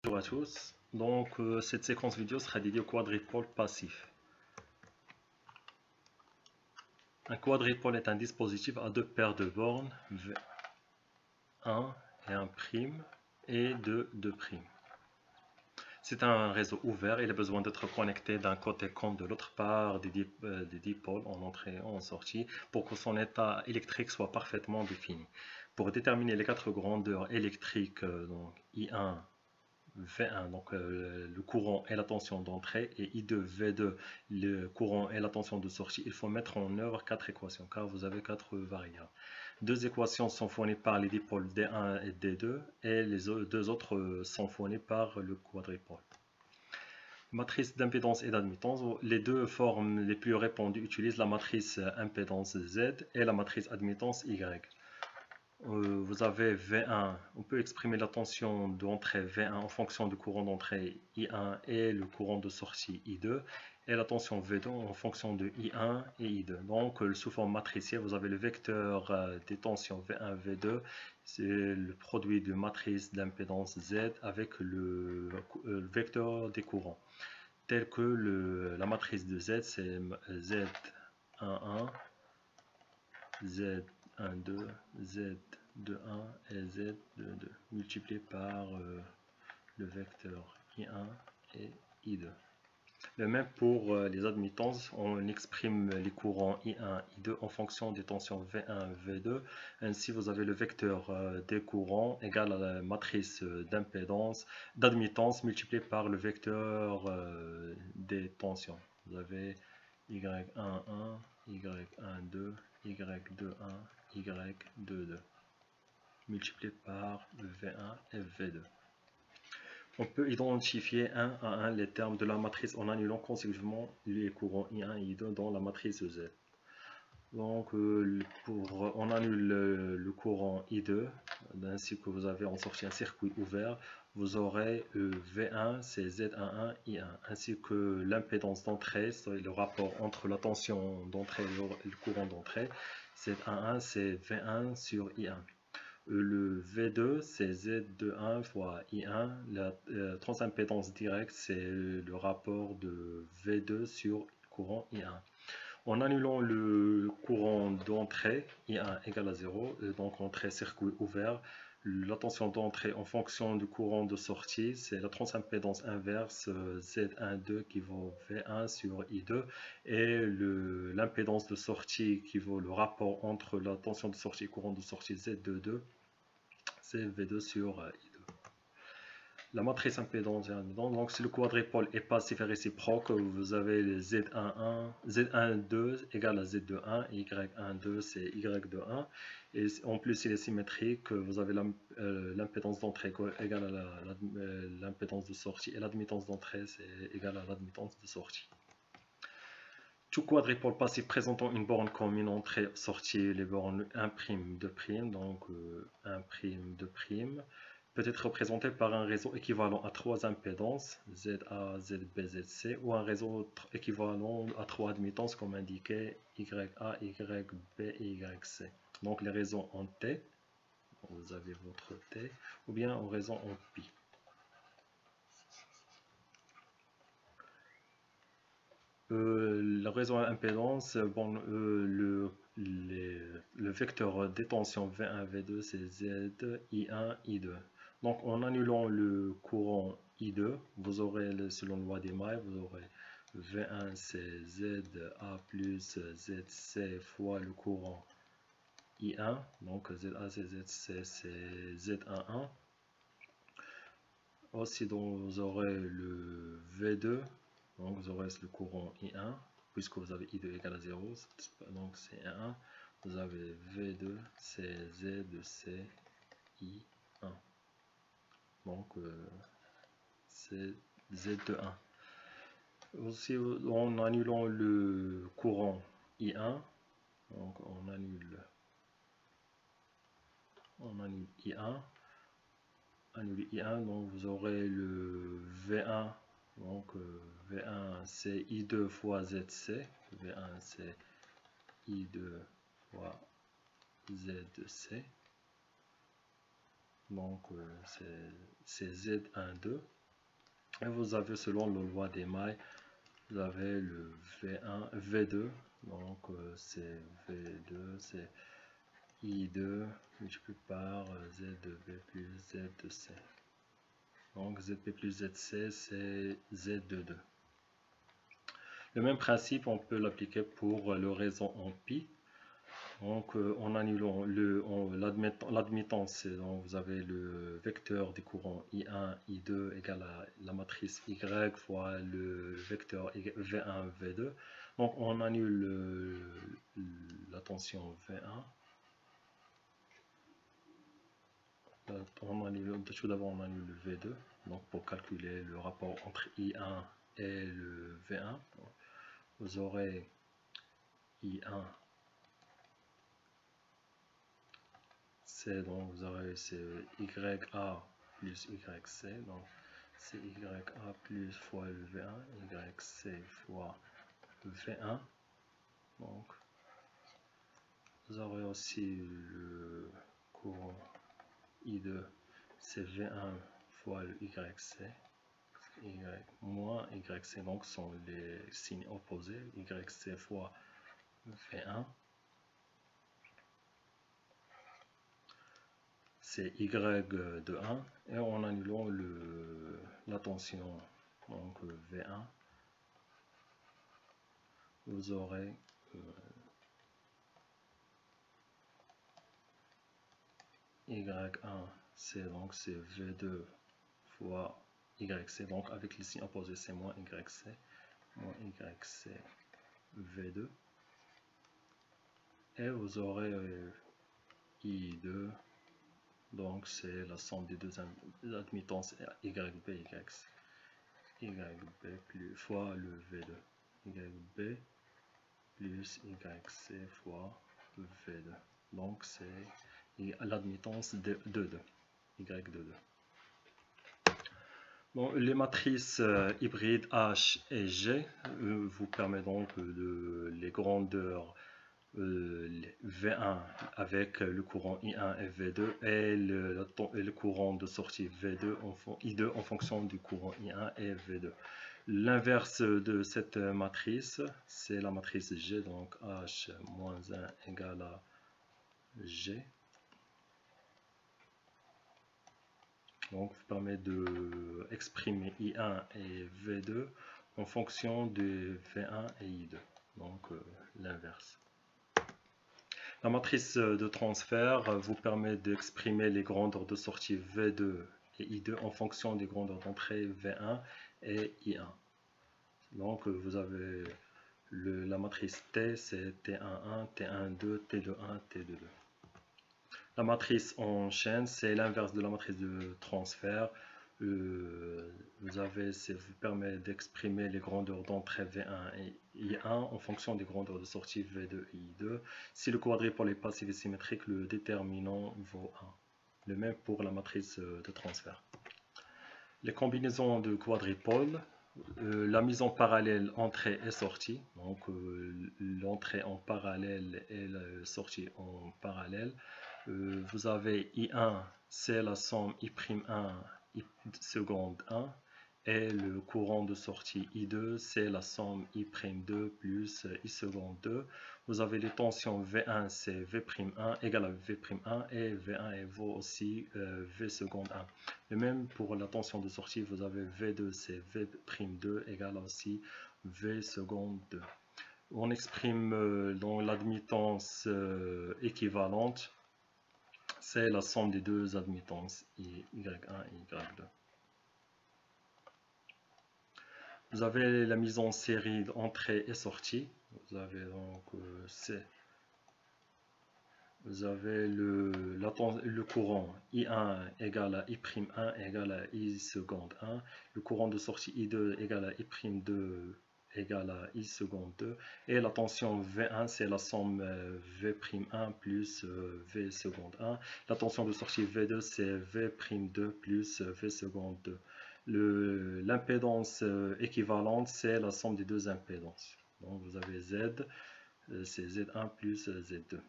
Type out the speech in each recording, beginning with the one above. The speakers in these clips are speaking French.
Bonjour à tous. Donc, cette séquence vidéo sera dédiée au quadripôle passif. Un quadripôle est un dispositif à deux paires de bornes, V1 et 1' et 2 '. C'est un réseau ouvert, il a besoin d'être connecté d'un côté comme de l'autre part des dipôles en entrée et en sortie pour que son état électrique soit parfaitement défini. Pour déterminer les quatre grandeurs électriques, donc I1, V1, donc le courant et la tension d'entrée, et I2, V2, le courant et la tension de sortie, il faut mettre en œuvre quatre équations, car vous avez quatre variables. Deux équations sont fournies par les dipôles D1 et D2, et les deux autres sont fournies par le quadripôle. Matrice d'impédance et d'admittance, les deux formes les plus répandues utilisent la matrice impédance Z et la matrice admittance Y. Vous avez V1, on peut exprimer la tension d'entrée V1 en fonction du courant d'entrée I1 et le courant de sortie I2, et la tension V2 en fonction de I1 et I2. Donc, sous forme matricielle, vous avez le vecteur des tensions V1, V2, c'est le produit de matrice d'impédance Z avec le vecteur des courants. Tel que la matrice de Z, c'est Z11, Z12, Z21 et Z22 multiplié par le vecteur I1 et I2. Le même pour les admittances, on exprime les courants I1 et I2 en fonction des tensions V1 V2. Ainsi, vous avez le vecteur des courants égal à la matrice d'admittance multiplié par le vecteur des tensions. Vous avez Y11, Y12, Y21, Y22 multiplié par V1 et V2. On peut identifier un à un les termes de la matrice en annulant consécutivement les courants I1 et I2 dans la matrice Z. Donc, on annule le courant I2, ainsi que vous avez en sortie un circuit ouvert, vous aurez V1, c'est Z11, I1, ainsi que l'impédance d'entrée, c'est le rapport entre la tension d'entrée et le courant d'entrée, Z11, c'est V1 sur I1. Le V2, c'est Z21 fois I1. La transimpédance directe, c'est le rapport de V2 sur courant I1. En annulant le courant d'entrée, I1 égale à 0, donc entrée circuit ouvert, la tension d'entrée en fonction du courant de sortie, c'est la transimpédance inverse Z12 qui vaut V1 sur I2, et l'impédance de sortie qui vaut le rapport entre la tension de sortie et courant de sortie Z22, c'est V2 sur I2. La matrice impédance et admittance, donc si le quadripôle est passif et réciproque, vous avez le Z12 égale à Z21, et Y12 c'est Y21, et en plus il est symétrique, vous avez l'impédance d'entrée égale à l'impédance de sortie, et l'admittance d'entrée c'est égal à l'admittance de sortie. Tout quadripôle passif présentant une borne commune entrée-sortie, les bornes 1', 2', donc 1', 2', peut être représenté par un réseau équivalent à trois impédances, ZA, ZB, ZC, ou un réseau équivalent à trois admittances comme indiqué, YA, YB et YC. Donc les réseaux en T, vous avez votre T, ou bien en réseau en pi. Le réseau à impédance, bon, le vecteur des tensions V1, V2, c'est Z, I1, I2. Donc en annulant le courant I2, vous aurez, selon la loi des mailles, vous aurez V1 c'est ZA plus ZC fois le courant I1. Donc ZA c'est ZC c'est Z11. Aussi, donc, vous aurez le V2. Donc vous aurez le courant I1, puisque vous avez I2 égale à 0, donc c'est 1. Vous avez V2, c'est Z de C, I1. Donc c'est Z de 1. Aussi, en annulant le courant I1, donc on annule I1, donc vous aurez le V1. Donc V1 c'est I2 fois ZC, V1 c'est I2 fois ZC, donc c'est Z1, 2. Et vous avez, selon la loi des mailles, vous avez le V1, V2, donc c'est V2, c'est I2 multiplié par Z2B plus Z2C. Donc ZP plus ZC, c'est Z22. Le même principe, on peut l'appliquer pour le réseau en pi. Donc en annulant l'admittance, donc vous avez le vecteur des courants I1, I2 égale à la matrice Y fois le vecteur V1, V2. Donc on annule la tension V1. Tout d'abord on annule le V2, donc pour calculer le rapport entre I1 et le V1. Vous aurez I1, c'est donc vous aurez YA plus YC, donc c'est YA plus fois le V1, YC fois le V1. Donc vous aurez aussi le courant I2, c'est V1 fois le YC. Y moins YC, donc sont les signes opposés, YC fois V1, c'est Y de 1, et en annulant la tension, donc V1, vous aurez Y1, c'est donc c'est V2 fois YC, donc avec les signes opposés, c'est moins YC V2, et vous aurez I2, donc c'est la somme des deux admittances YB, YB plus fois le V2, YB plus YC fois V2, donc c'est l'admittance de 2, Y2. Bon, les matrices hybrides H et G vous permettent donc les grandeurs V1 avec le courant I1 et V2 et le courant de sortie V2 I2 en fonction du courant I1 et V2. L'inverse de cette matrice, c'est la matrice G, donc H moins 1 égale à G. Donc, ça permet d'exprimer I1 et V2 en fonction de V1 et I2. Donc, l'inverse. La matrice de transfert vous permet d'exprimer les grandeurs de sortie V2 et I2 en fonction des grandeurs d'entrée V1 et I1. Donc, vous avez la matrice T, c'est T11, T12, T21, T22. La matrice en chaîne, c'est l'inverse de la matrice de transfert. Vous permet d'exprimer les grandeurs d'entrée V1 et I1 en fonction des grandeurs de sortie V2 et I2. Si le quadrupole est passif et symétrique, le déterminant vaut 1. Le même pour la matrice de transfert. Les combinaisons de quadrupoles, la mise en parallèle entrée et sortie, donc l'entrée en parallèle et la sortie en parallèle. Vous avez I1, c'est la somme I'1 I seconde 1, et le courant de sortie I2, c'est la somme I'2 plus I seconde 2. Vous avez les tensions V1, c'est V'1 égale à V'1, et V1 vaut aussi V seconde 1. Le même pour la tension de sortie, vous avez V2, c'est V'2 égale aussi V seconde 2. On exprime dans l'admittance équivalente, c'est la somme des deux admittances Y1 et Y2. Vous avez la mise en série d'entrée et sortie. Vous avez donc le courant I1 égale à I'1 égale à I seconde 1. Le courant de sortie I2 égale à I'2 égale à I seconde 2. Et la tension V1, c'est la somme V'1 plus V seconde 1. La tension de sortie V2, c'est V'2 plus V seconde 2. L'impédance équivalente, c'est la somme des deux impédances. Donc vous avez Z, c'est Z1 plus Z2.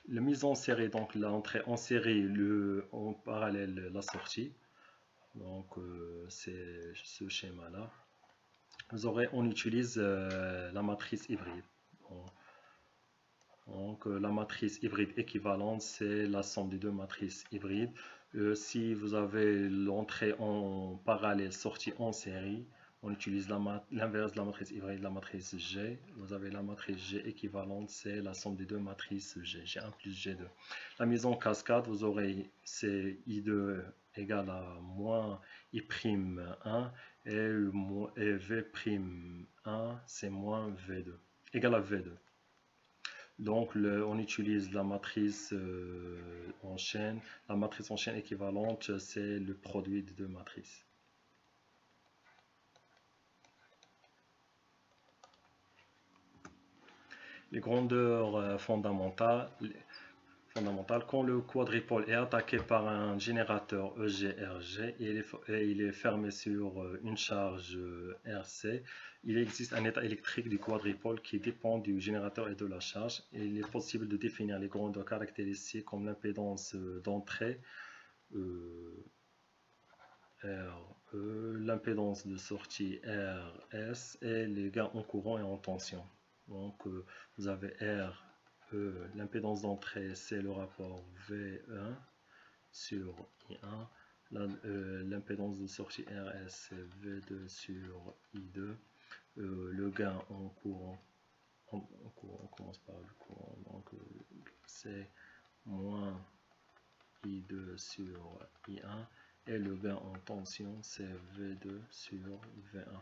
La mise en série, donc l'entrée en série, en parallèle la sortie. Donc c'est ce schéma-là. On utilise la matrice hybride. Donc la matrice hybride équivalente, c'est la somme des deux matrices hybrides. Si vous avez l'entrée en parallèle, sortie en série, on utilise l'inverse de la matrice hybride, la matrice G. Vous avez la matrice G équivalente, c'est la somme des deux matrices G, G1 plus G2. La mise en cascade, vous aurez c'est I2 égale à moins I'1 et V'1 c'est moins V2, égal à V2. Donc on utilise la matrice en chaîne. La matrice en chaîne équivalente, c'est le produit des deux matrices. Les grandeurs fondamentales. Quand le quadripôle est attaqué par un générateur EGRG et il est fermé sur une charge RC, il existe un état électrique du quadripôle qui dépend du générateur et de la charge. Et il est possible de définir les grandeurs caractéristiques comme l'impédance d'entrée RE, l'impédance de sortie RS et les gains en courant et en tension. Donc vous avez R, l'impédance d'entrée, c'est le rapport V1 sur I1. L'impédance de sortie RS, c'est V2 sur I2. Le gain en courant, on commence par le courant, donc c'est moins I2 sur I1. Et le gain en tension, c'est V2 sur V1.